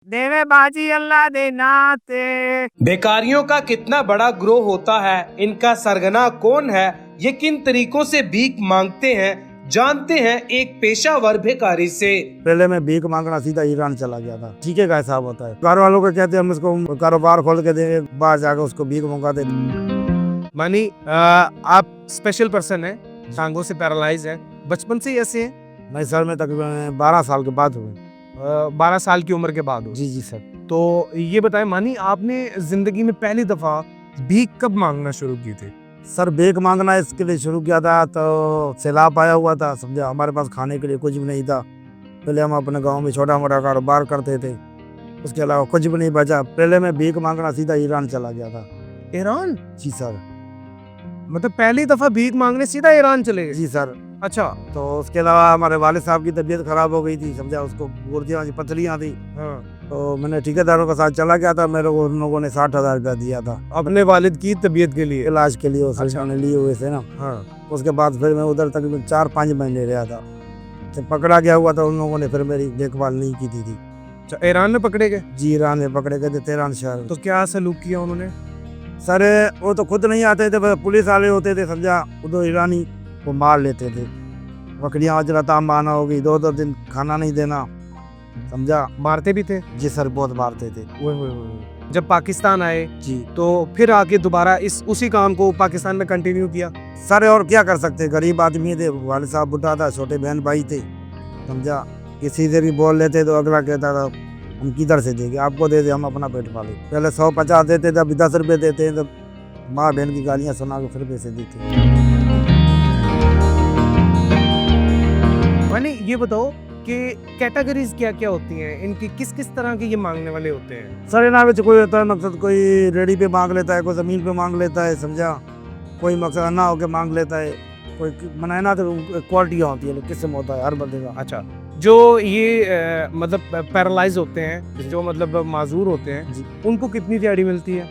देवे बाजी अल्लाह दे नाते। बेकारियों का कितना बड़ा ग्रोह होता है, इनका सरगना कौन है, ये किन तरीकों से भीख मांगते हैं, जानते हैं एक पेशावर भिखारी से। पहले मैं भीख मांगना सीधा ईरान चला गया था। ठीक है, कैसा होता है, घर वालों को कहते हैं हम इसको कारोबार खोल के देंगे, बाहर जाकर उसको भीख मंगा दे। मानी आप स्पेशल पर्सन है, टांगों से पैरालाइज है, बचपन से ही ऐसे हैं? नहीं सर, मैं तकरीबन 12 साल के बाद हुए। 12 साल की उम्र के बाद हो? जी जी सर। तो ये बताएं मानी, आपने जिंदगी में पहली दफा भीख कब मांगना शुरू की थी? सर भीख मांगना इसके लिए शुरू किया था तो सैलाब आया हुआ था, समझा। हमारे पास खाने के लिए कुछ भी नहीं था। पहले हम अपने गांव में छोटा मोटा कारोबार करते थे, उसके अलावा कुछ भी नहीं बचा। पहले मैं भीख मांगना सीधा ईरान चला गया था। ईरान? जी सर। मतलब पहली दफा भीख मांगने सीधा ईरान चले गए? जी सर। अच्छा। तो उसके अलावा हमारे वालिद साहब की तबीयत खराब हो गई थी, समझा। उसको गुर्दियाँ थी, पथरियाँ थी। हाँ। तो मैंने ठेकेदारों के साथ चला गया था। मेरे को उन लोगों ने 60,000 रुपया दिया था अपने वालिद की तबीयत के लिए? इलाज के लिए। उस अच्छा। लिए हुए थे ना। हाँ। उसके बाद फिर मैं उधर तकरीबन 4-5 महीने रहा था। जब पकड़ा गया हुआ था, उन लोगों ने फिर मेरी देखभाल नहीं की थी। अच्छा, ईरान में पकड़े गए? जी, ईरान में पकड़े गए थे, तेहरान शहर। तो क्या सलूक किया उन्होंने? सर वो तो खुद नहीं आते थे, बस पुलिस वाले होते थे, समझा। उधर ईरानी वो मार लेते थे। बकरियाँ अजरता माना होगी, 2-2 दिन खाना नहीं देना, समझा। मारते भी थे? जी सर, बहुत मारते थे। जब पाकिस्तान आए जी। तो फिर आके दोबारा उसी काम को पाकिस्तान में कंटिन्यू किया? सर और क्या कर सकते, गरीब आदमी थे, वालिद साहब बुढ़ा था, छोटे बहन भाई थे, समझा। किसी से भी बोल लेते तो अगला कहता था हम किधर से देंगे, आपको दे दे, हम अपना पेट पाले। पहले 150 देते थे, अभी 10 रुपये देते हैं। तो माँ बहन की गालियाँ सुना के फिर पैसे देते। मानी ये बताओ कि कैटेगरीज क्या क्या होती हैं इनकी, किस किस तरह के ये मांगने वाले होते हैं? सर इना में कोई होता है मकसद, कोई रेडी पे मांग लेता है, कोई ज़मीन पे मांग लेता है, समझा। कोई मकसद अन्ना होके मांग लेता है, कोई मनाना तो क्वालिटियाँ होती है, किस्म होता है हर बंदे का। अच्छा, जो ये मतलब पैरालाइज होते हैं, जो मतलब माजूर होते हैं, जी। उनको कितनी दिहाड़ी मिलती है?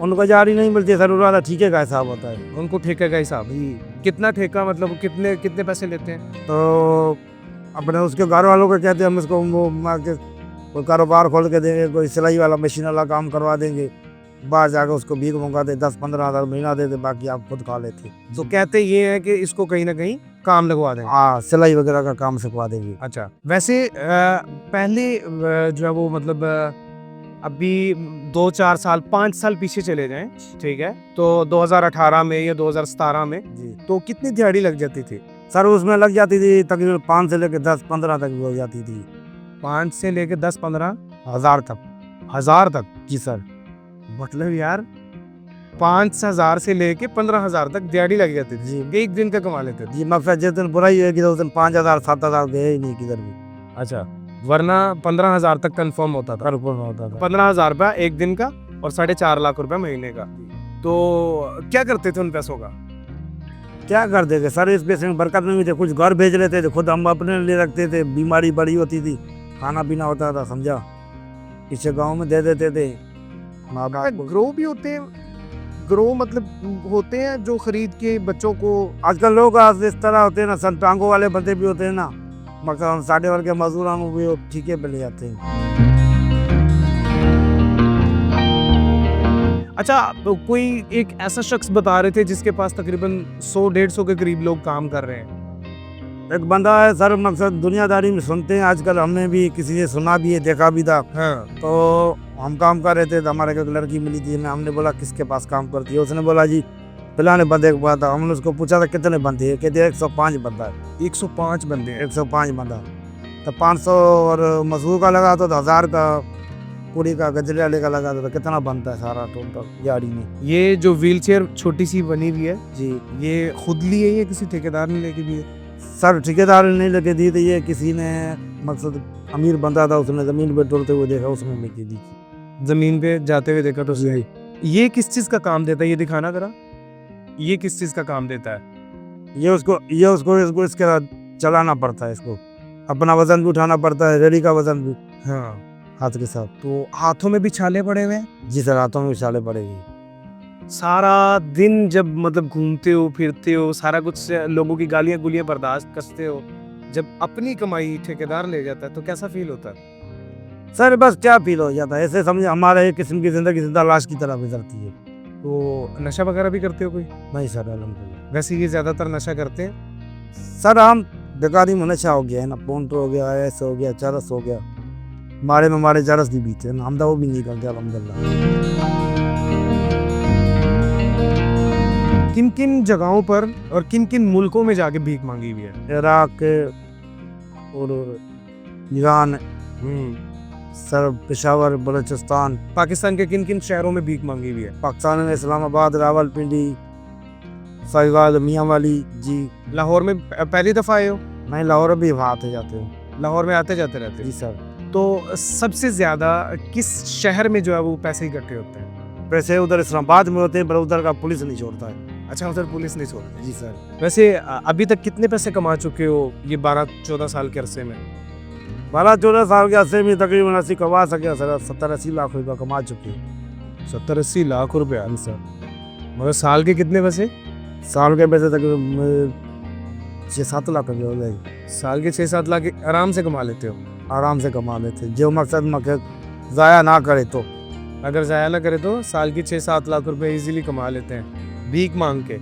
उनको जारी नहीं मिलती है सर, उनका ठीके का हिसाब होता है। उनको ठेके का हिसाब? जी। कितना ठेका, मतलब कितने कितने पैसे लेते हैं? तो अपने उसके घर वालों को कहते हैं हम इसको वो कोई कारोबार खोल के देंगे, कोई सिलाई वाला मशीन वाला काम करवा देंगे, बाहर जाकर उसको भीख मंगाते, 10-15 हज़ार महीना देते, बाकी आप खुद खा लेते। तो कहते ये है कि इसको कहीं ना कहीं काम लगवा देंगे? हाँ, सिलाई वगैरह का काम सिखवा देंगे। अच्छा, वैसे पहले जो है वो मतलब अभी 2-4 साल 5 साल पीछे चले जाएं, ठीक है, तो 2018 में या 2017 में जी। तो कितनी दिहाड़ी लग जाती थी? सर उसमें लग जाती थी तकरीबन 5 से लेकर 10-15 तक भी हो जाती थी। 5 से लेकर 10-15 हज़ार तक। हज़ार तक? जी सर। मतलब यार 5,000 से लेके 15,000 तक दिहाड़ी लग जाती थी? जी। एक दिन का कमा लेते थे? जी, मकसद जिस दिन बुराई होगी तो उस दिन 5,000-7,000 गए ही नहीं किधर भी। अच्छा, वरना 15,000 तक कंफर्म होता था? कन्फर्म होता था। 15,000 रुपया एक दिन का और 4.5 लाख रुपया महीने का। तो क्या करते थे उन पैसों का? क्या कर देंगे सर, इस पैसे में बरकत नहीं थी। कुछ घर भेज लेते थे, खुद हम अपने लिए रखते थे। बीमारी बड़ी होती थी, खाना पीना होता था, समझा। इसे गांव में दे देते थे। माँ बाप को। ग्रो भी होते हैं? ग्रो मतलब होते हैं जो खरीद के बच्चों को? आजकल लोग इस तरह होते हैं ना, संतांगों वाले बंदे भी होते हैं ना, मगर हम साढ़े वर्ग के मजदूरों को भी ठीके पे ले जाते हैं। अच्छा, तो कोई एक ऐसा शख्स बता रहे थे जिसके पास तकरीबन 100-150 के करीब लोग काम कर रहे हैं? एक बंदा है सर, मकसद दुनियादारी में सुनते हैं आजकल, हमने भी किसी से सुना भी है, देखा भी था। हाँ। तो हम काम कर रहे थे तो हमारे एक लड़की मिली थी, हमने बोला किसके पास काम करती है, उसने बोला जी फलाने बंदे के पास था। हमने उसको पूछा था कितने बंदे हैं, कहते 105 बंदा है। 105 बंदे हैं? 105 बंदा। तो 500 और मजदूर का लगा तो 1000 का पूरी का गजरे वाले का लगा तो कितना बनता है सारा टोटल दिहाड़ी में? ये जो व्हील चेयर छोटी सी बनी हुई है, जी। ये खुद ली है या किसी ठेकेदार ने लेके दी है? सर ठेकेदार ने लेके दी थी, ये किसी ने मकसद अमीर बंदा था, उसने ज़मीन पे टोलते हुए देखा, उसने लेके दी थी। जमीन पे जाते हुए देखा तो सही। ये किस चीज का काम देता है, ये दिखाना करा। ये किस चीज का काम देता है? ये उसको इसको इसके साथ चलाना पड़ता है, इसको अपना वजन भी उठाना पड़ता है, रेडी का वजन भी हाँ। हाथ के साथ। तो हाथों में भी छाले पड़े हुए हैं? जी सर, हाथों में विशाले पड़ेगी। सारा दिन जब मतलब घूमते हो फिरते हो, सारा कुछ लोगों की गालियां गुलियां बर्दाश्त करते हो, जब अपनी कमाई ठेकेदार ले जाता है तो कैसा फील होता है? सर बस क्या फील हो जाता है, ऐसे समझे हमारे एक किस्म की जिंदगी जिंदा लाश की तरह गुजरती है। तो नशा वगैरह भी करते हो कोई? नहीं सर अल्हम्दुलिल्लाह। वैसे ये ज्यादातर नशा करते हैं। सर हम बेकारी में नशा हो गया है ना, पॉइंट हो गया, ऐसे हो गया, चरस हो गया, हमारे चरस नहीं पीते ना, हम तो वो भी नहीं करते अल्हम्दुलिल्लाह। किन किन जगहों पर और किन किन मुल्कों में जाके भीख मांगी हुई है? इराक और ईरान, सर पेशावर, बलूचिस्तान, पाकिस्तान के किन किन शहरों में भीख मांगी हुई है? पाकिस्तान में इस्लामाबाद, रावलपिंडी, फैजाबाद, मियाँ वाली जी। लाहौर में पहली दफा आए हो? नहीं लाहौर भी वहाँ आते जाते हो। लाहौर में आते जाते रहते जी हैं। सर। तो सबसे ज्यादा किस शहर में जो है वो पैसे इकट्ठे होते हैं? पैसे उधर इस्लामाबाद में होते हैं, पर उधर का पुलिस नहीं छोड़ता है। अच्छा, उधर पुलिस नहीं छोड़ती। जी सर। वैसे अभी तक कितने पैसे कमा चुके हो ये 12-14 साल के अरसे में? 12-14 साल के अरसे में तकरीबन 80 कमा सके सर, 70-80 लाख रुपया कमा चुके हैं। 70-80 लाख रुपया? जी सर। मगर साल के कितने पैसे? साल के पैसे तकरीबन 6-7 लाख रुपये हो जाएगी। साल के 6-7 लाख आराम से कमा लेते हो? आराम से कमा लेते, जो मकसद ज़ाया ना करे तो। अगर ज़ाया ना करे तो साल की 6-7 लाख रुपए इजीली कमा लेते हैं भीख मांग के।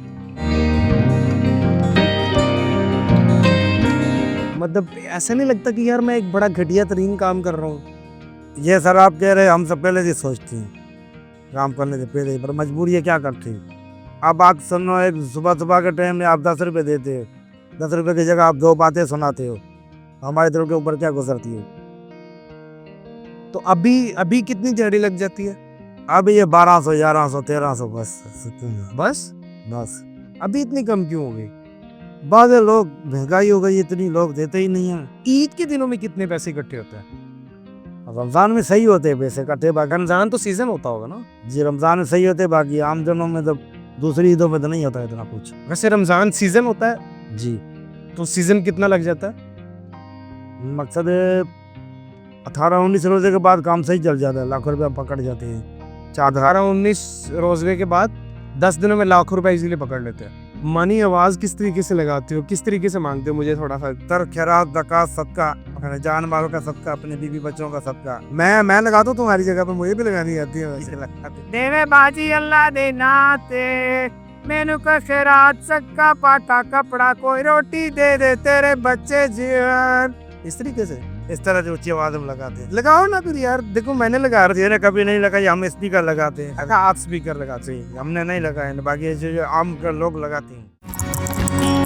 मतलब ऐसा नहीं लगता कि यार मैं एक बड़ा घटिया तरीन काम कर रहा हूँ? ये सर आप कह रहे हैं, हम सब पहले से सोचते हैं काम करने से पहले, पर मजबूरी है, क्या करते हैं। अब बात सुनो, एक सुबह के टाइम में आप 10 रुपये देते हो, 10 रुपये की जगह आप 2 बातें सुनाते हो, हमारे दिल के ऊपर क्या गुजरती है। तो अभी कितनी दिहाड़ी लग जाती है? अब ये 1200, 1100, 1300 बस बस बस। अभी इतनी कम क्यों हो गई? बाद में लोग महंगाई हो गई इतनी, लोग देते ही नहीं हैं। ईद के दिनों में कितने पैसे इकट्ठे होते हैं? रमज़ान में सही होते हैं पैसे इकट्ठे, बाकी रमजान तो सीजन होता होगा ना? जी रमज़ान में सही होते हैं, बाकी आम दिनों में तो दूसरी ईदों में तो नहीं होता इतना कुछ। वैसे रमजान सीजन होता है? जी। तो सीजन कितना लग जाता है? मकसद 18-19 रोजे के बाद काम सही चल जाता है, लाखों रुपया पकड़ जाते हैं। 18-19 रोजे के बाद 10 दिनों में लाखों रुपए इजीली पकड़ लेते हैं। मनी आवाज किस तरीके से लगाते हो, किस तरीके से मांगते हो? मुझे थोड़ा सा तर खैरात, ज़कात, सदका, अपने जान मालों का सदका, अपने बीवी बच्चों का सदका। मैं लगाता हूँ तुम्हारी जगह पर, मुझे भी लगानी आती है वैसे। देवे बाजी अल्लाह दे नाते, मैनू का खैरात, सदका, पाटा कपड़ा, कोई रोटी दे दे तेरे बच्चे जीवन। इस तरीके से, इस तरह जो ऊंची आवाज में लगाते हैं। लगाओ ना फिर यार, देखो मैंने लगा रखा मैंने कभी नहीं लगाई, हम स्पीकर लगाते हैं। है। आप स्पीकर लगाते हैं? हमने नहीं लगाए, बाकी जो आम लोग लगाते हैं।